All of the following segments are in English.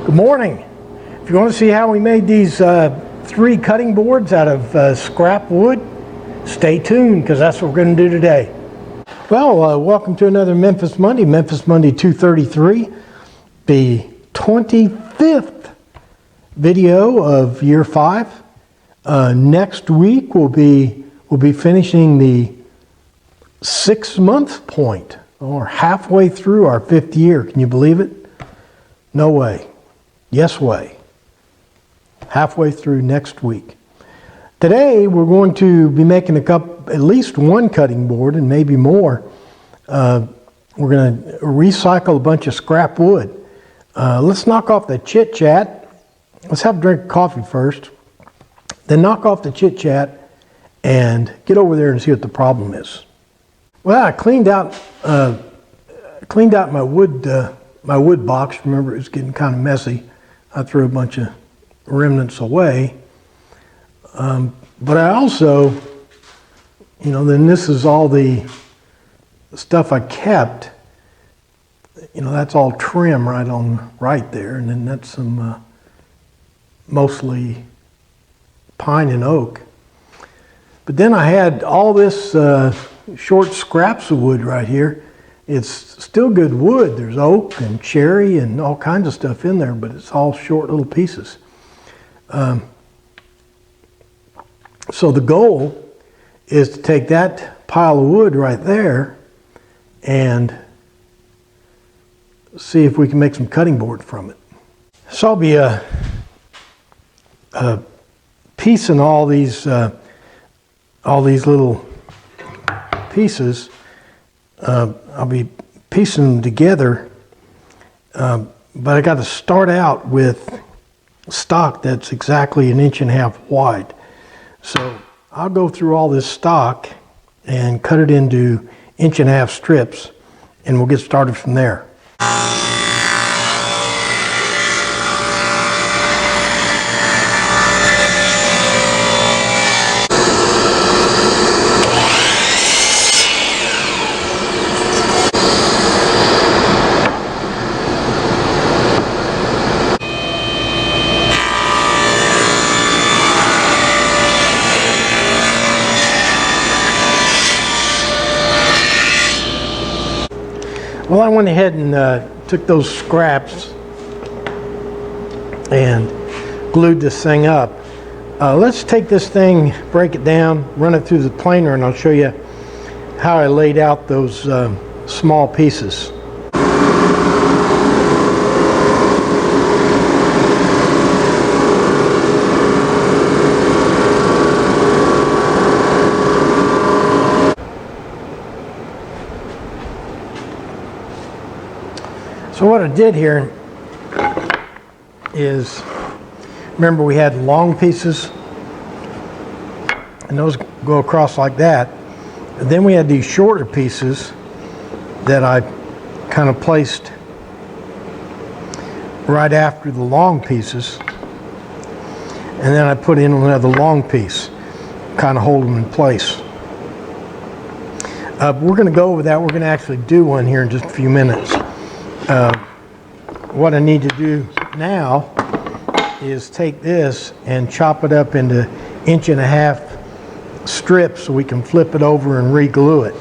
Good morning. If you want to see how we made these 3 cutting boards out of scrap wood, stay tuned because that's what we're going to do today. Well, welcome to another Memphis Monday 233, the 25th video of year 5. Next week we'll be finishing the 6-month point, or halfway through our 5th year. Can you believe it? No way. Yes way. Halfway through next week. Today we're going to be making at least one cutting board and maybe more. We're going to recycle a bunch of scrap wood. Let's knock off the chit chat. Let's have a drink of coffee first. Then knock off the chit chat and get over there and see what the problem is. Well, I cleaned out my wood box. Remember, it was getting kind of messy. I threw a bunch of remnants away. But I also, then this is all the stuff I kept. That's all trim right there. And then that's some mostly pine and oak. But then I had all this short scraps of wood right here. It's still good wood. There's oak and cherry and all kinds of stuff in there, but it's all short little pieces. So the goal is to take that pile of wood right there and see if we can make some cutting board from it. So I'll be piecing all these little pieces. I'll be piecing them together, but I got to start out with stock that's exactly 1.5 inches wide. So I'll go through all this stock and cut it into 1.5 inch strips, and we'll get started from there. Well, I went ahead and took those scraps and glued this thing up. Let's take this thing, break it down, run it through the planer, and I'll show you how I laid out those small pieces. So what I did here is, remember we had long pieces, and those go across like that. And then we had these shorter pieces that I kind of placed right after the long pieces. And then I put in another long piece, kind of hold them in place. We're going to go over that. We're going to actually do one here in just a few minutes. What I need to do now is take this and chop it up into 1.5 inch strips so we can flip it over and re-glue it.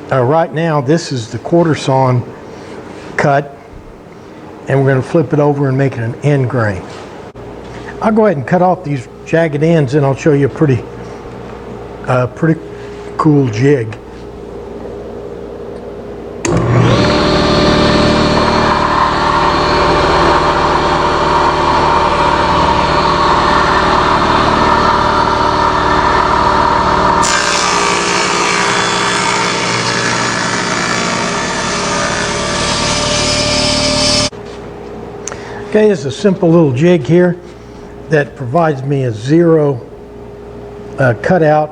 Right now this is the quarter sawn cut, and we're going to flip it over and make it an end grain. I'll go ahead and cut off these jagged ends, and I'll show you a pretty cool jig. Okay, it's a simple little jig here that provides me a 0 cutout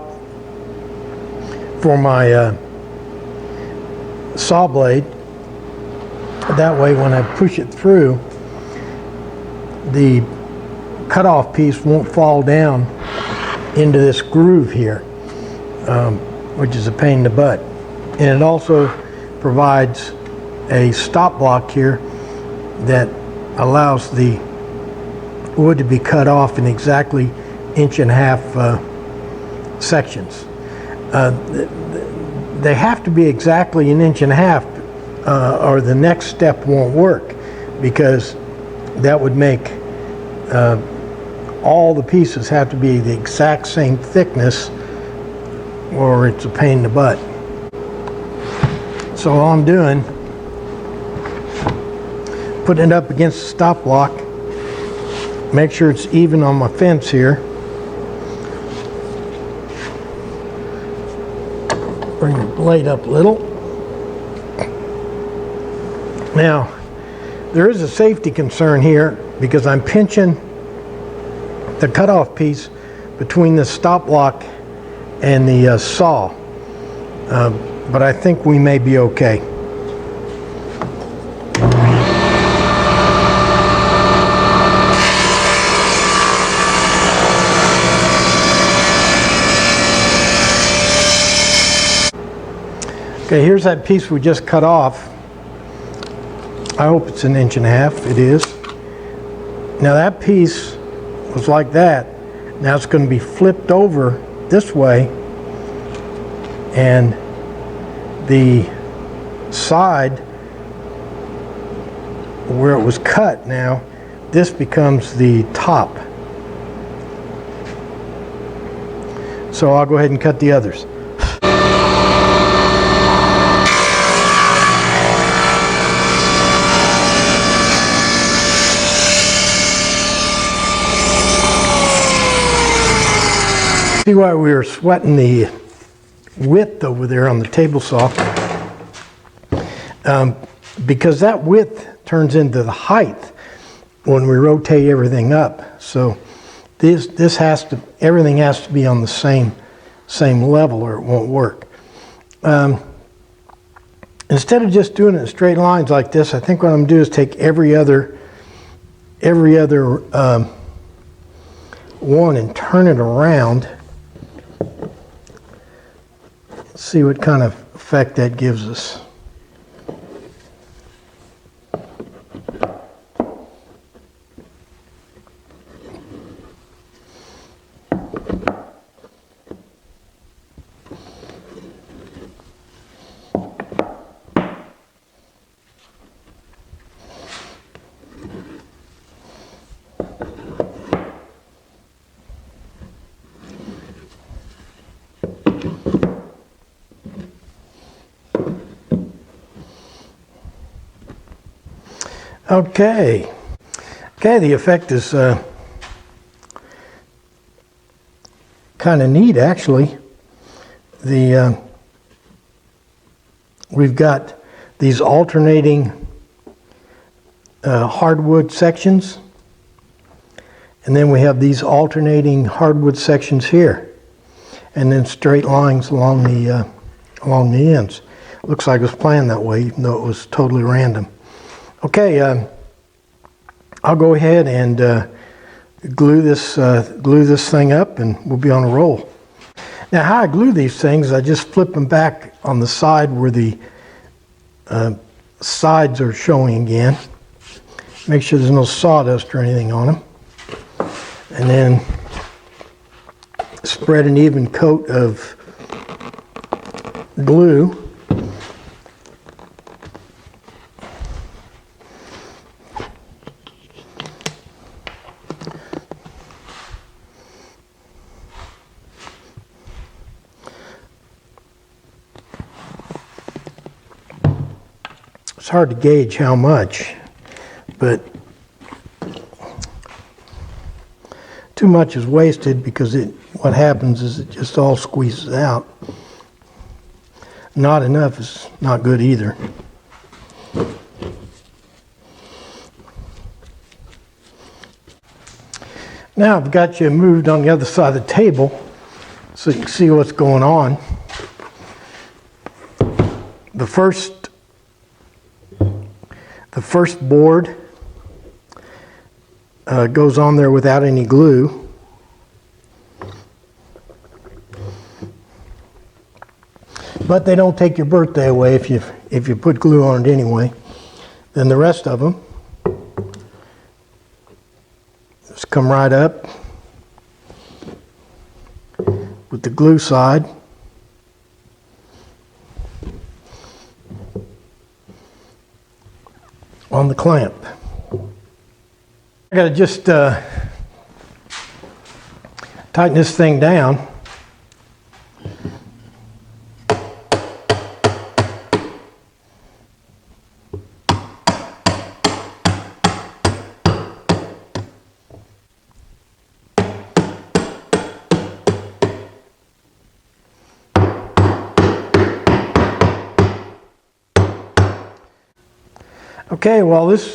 for my saw blade. That way when I push it through, the cutoff piece won't fall down into this groove here, which is a pain in the butt. And it also provides a stop block here that allows the wood to be cut off in exactly 1.5 sections. They have to be exactly 1.5 or the next step won't work, because that would make all the pieces have to be the exact same thickness, or it's a pain in the butt. So all I'm doing, putting it up against the stop block, make sure it's even on my fence here. Bring the blade up a little. Now, there is a safety concern here because I'm pinching the cutoff piece between the stop block and the saw, but I think we may be okay. Okay, here's that piece we just cut off. I hope it's 1.5 inches. It is. Now that piece was like that. Now it's going to be flipped over this way, and the side where it was cut, now this becomes the top. So I'll go ahead and cut the others. See why we were sweating the width over there on the table saw? Because that width turns into the height when we rotate everything up. So this has to, everything has to be on the same level or it won't work. Instead of just doing it in straight lines like this, I think what I'm gonna do is take every other one and turn it around. See what kind of effect that gives us. Okay, the effect is kind of neat, actually. We've got these alternating hardwood sections, and then we have these alternating hardwood sections here, and then straight lines along the ends. Looks like it was planned that way, even though it was totally random. Okay, I'll go ahead and glue this thing up, and we'll be on a roll. Now, how I glue these things, I just flip them back on the side where the sides are showing again. Make sure there's no sawdust or anything on them, and then spread an even coat of glue. It's hard to gauge how much, but too much is wasted because what happens is it just all squeezes out. Not enough is not good either. Now I've got you moved on the other side of the table so you can see what's going on. The first board goes on there without any glue. But they don't take your birthday away if you put glue on it anyway. Then the rest of them Just come right up with the glue side. On the clamp. I gotta just tighten this thing down. Okay, while this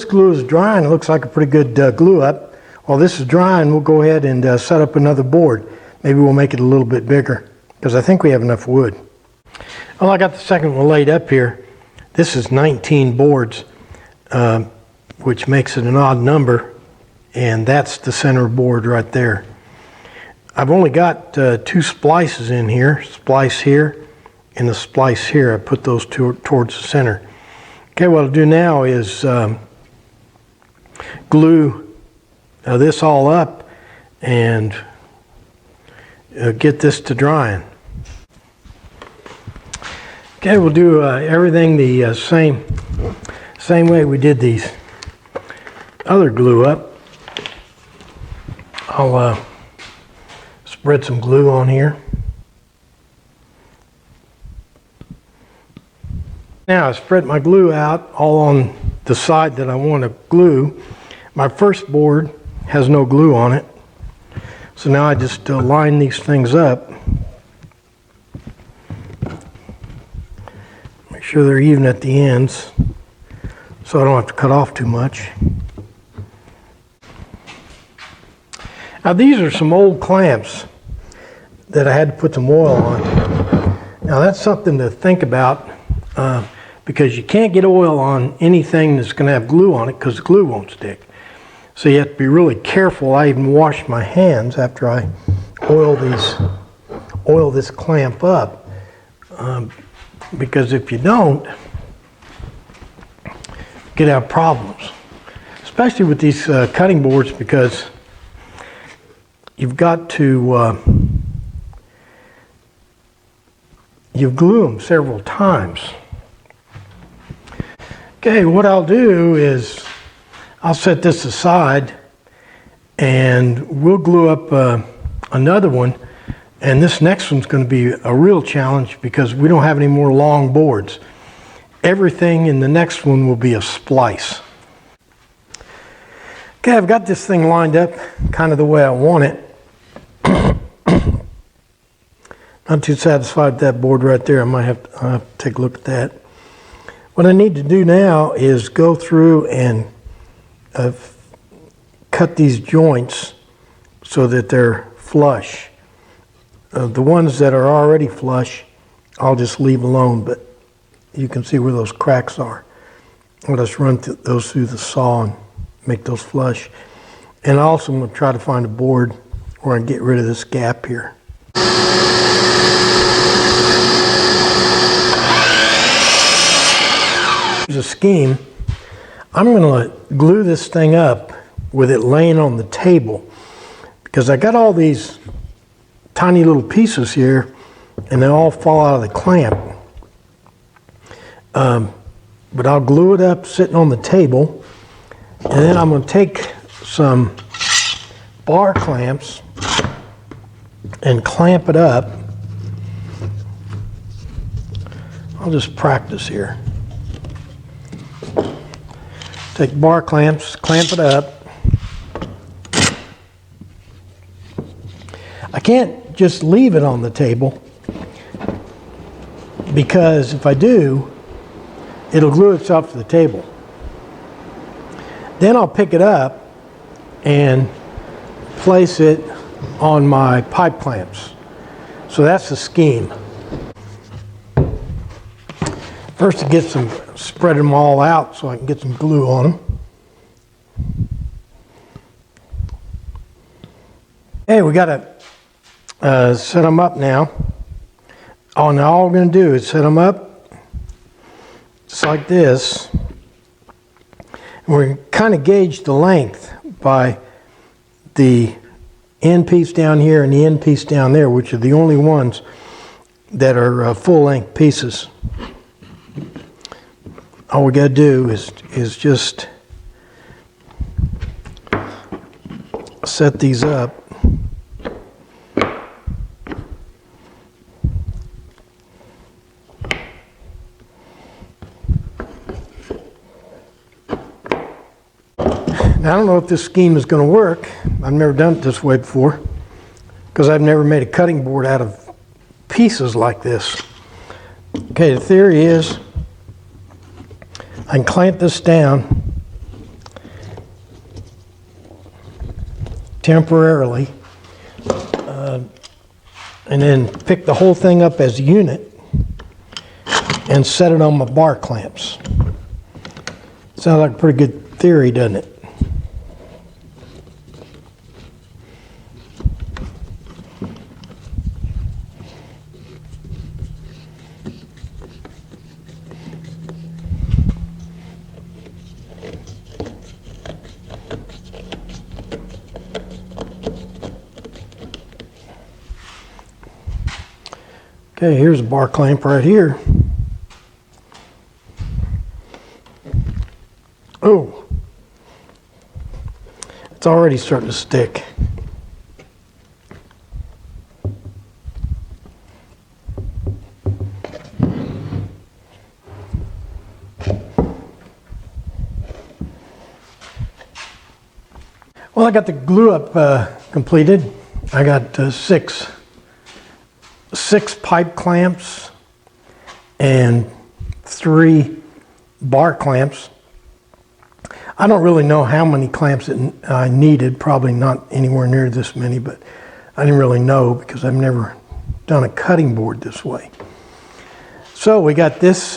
glue is drying, it looks like a pretty good glue up. While this is drying, we'll go ahead and set up another board. Maybe we'll make it a little bit bigger, because I think we have enough wood. Well, I got the second one laid up here. This is 19 boards, which makes it an odd number, and that's the center board right there. I've only got 2 splices in here, splice here and a splice here. I put those two towards the center. Okay, what I'll do now is glue this all up and get this to drying. Okay, we'll do everything the same way we did these other glue up. I'll spread some glue on here. Now I spread my glue out all on the side that I want to glue. My first board has no glue on it. So now I just line these things up. Make sure they're even at the ends so I don't have to cut off too much. Now these are some old clamps that I had to put some oil on. Now that's something to think about. Because you can't get oil on anything that's going to have glue on it because the glue won't stick. So you have to be really careful. I even wash my hands after I oil this clamp up, because if you don't, you could have problems, especially with these cutting boards, because you've got to you glue them several times. Okay, what I'll do is I'll set this aside and we'll glue up another one, and this next one's going to be a real challenge because we don't have any more long boards. Everything in the next one will be a splice. Okay, I've got this thing lined up kind of the way I want it. Not too satisfied with that board right there. I'll have to take a look at that. What I need to do now is go through and cut these joints so that they're flush. The ones that are already flush, I'll just leave alone, but you can see where those cracks are. I'll just run those through the saw and make those flush. And also I'm going to try to find a board where I can get rid of this gap here. Here's a scheme. I'm going to glue this thing up with it laying on the table, because I got all these tiny little pieces here and they all fall out of the clamp. But I'll glue it up sitting on the table, and then I'm going to take some bar clamps and clamp it up. I'll just practice here. Take bar clamps, clamp it up. I can't just leave it on the table, because if I do, it'll glue itself to the table. Then I'll pick it up and place it on my pipe clamps. So that's the scheme. First, to get some, spread them all out so I can get some glue on them. Okay, we got to set them up now. Oh, now all we're going to do is set them up just like this. And we're going to kind of gauge the length. by the end piece down here and the end piece down there, which are the only ones that are full-length pieces. All we got to do is just set these up. Now, I don't know if this scheme is going to work. I've never done it this way before because I've never made a cutting board out of pieces like this. Okay, the theory is I can clamp this down temporarily and then pick the whole thing up as a unit and set it on my bar clamps. Sounds like a pretty good theory, doesn't it? Okay, here's a bar clamp right here. Oh, it's already starting to stick. Well, I got the glue up completed. I got six pipe clamps and 3 bar clamps. I don't really know how many clamps that I needed, probably not anywhere near this many, but I didn't really know because I've never done a cutting board this way. So we got this,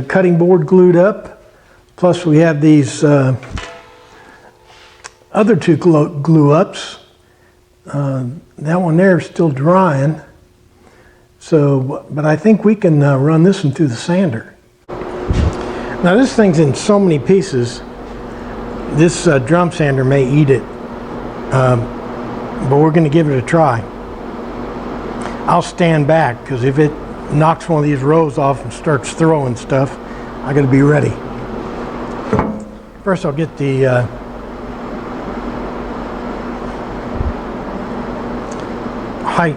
cutting board glued up, plus we have these other 2 glue ups. That one there is still drying, so, but I think we can run this one through the sander. Now this thing's in so many pieces, this drum sander may eat it, but we're going to give it a try. I'll stand back because if it knocks one of these rows off and starts throwing stuff, I got to be ready. First I'll get the height.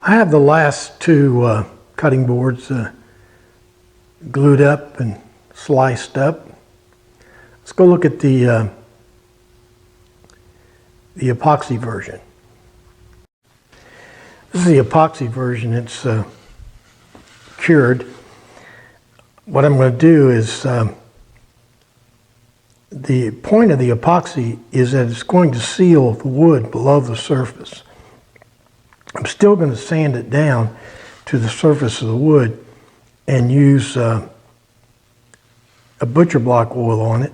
I have the last 2 cutting boards glued up and sliced up. Let's go look at the epoxy version. This is the epoxy version. It's cured. What I'm going to do is the point of the epoxy is that it's going to seal the wood below the surface. I'm still going to sand it down to the surface of the wood and use a butcher block oil on it.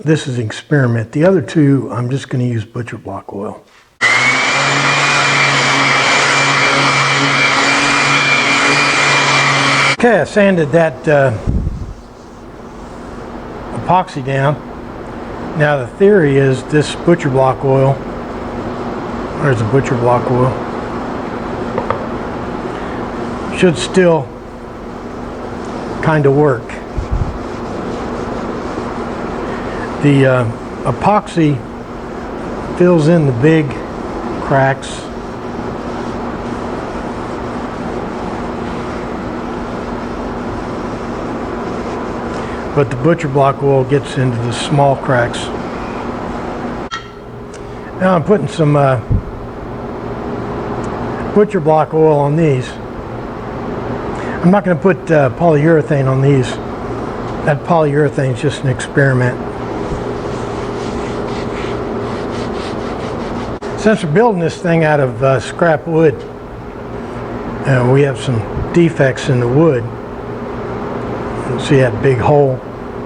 This is an experiment. The other two, I'm just going to use butcher block oil. Okay, I sanded that epoxy down. Now the theory is this butcher block oil, there's the butcher block oil, should still kind of work. The epoxy fills in the big cracks. But the butcher block oil gets into the small cracks. Now I'm putting some butcher block oil on these. I'm not going to put polyurethane on these. That polyurethane is just an experiment. Since we're building this thing out of scrap wood, we have some defects in the wood. You see that big hole,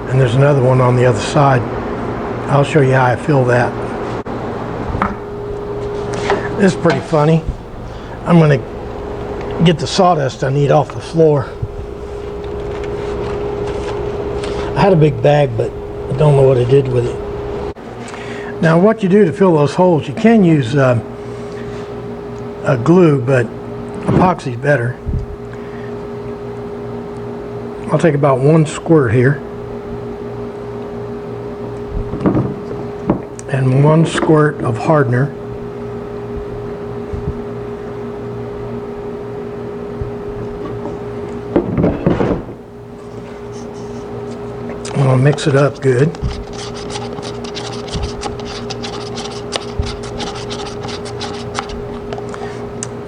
and there's another one on the other side. I'll show you how I fill that. This is pretty funny. I'm going to get the sawdust I need off the floor. I had a big bag, but I don't know what I did with it. Now what you do to fill those holes, you can use a glue, but epoxy is better. I'll take about 1 squirt here and 1 squirt of hardener. I'm going to mix it up good.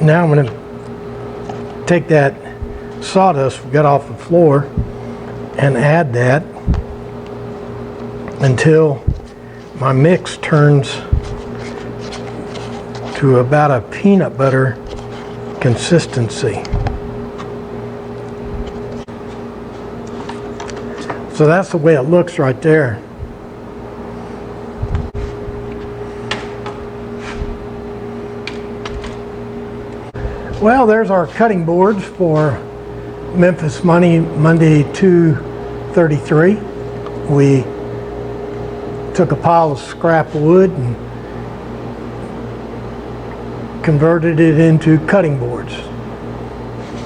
Now I'm going to take that sawdust we got off the floor and add that until my mix turns to about a peanut butter consistency. So that's the way it looks right there. Well, there's our cutting boards for Memphis Monday 233. We took a pile of scrap wood and converted it into cutting boards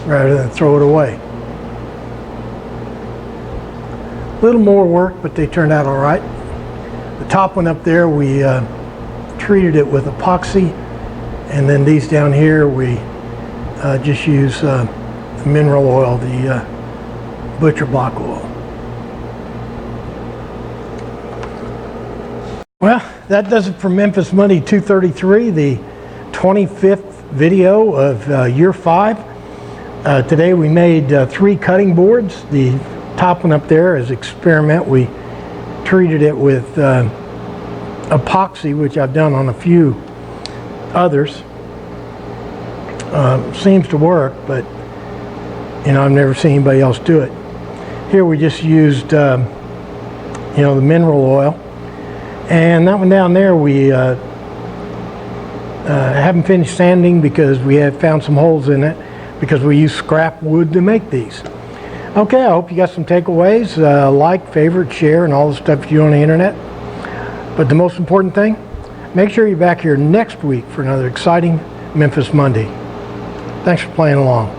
rather than throw it away. A little more work, but they turned out all right. The top one up there, we treated it with epoxy, and then these down here we just use the mineral oil, the butcher block oil. Well, that does it for Memphis Monday 233, the 25th video of year 5. Today we made 3 cutting boards. The top one up there is experiment. We treated it with epoxy, which I've done on a few others. Seems to work, but I've never seen anybody else do it. Here we just used the mineral oil, and that one down there we haven't finished sanding because we have found some holes in it because we use scrap wood to make these. Okay, I hope you got some takeaways. Like, favorite, share, and all the stuff you do on the internet. But the most important thing, make sure you're back here next week for another exciting Memphis Monday. Thanks for playing along.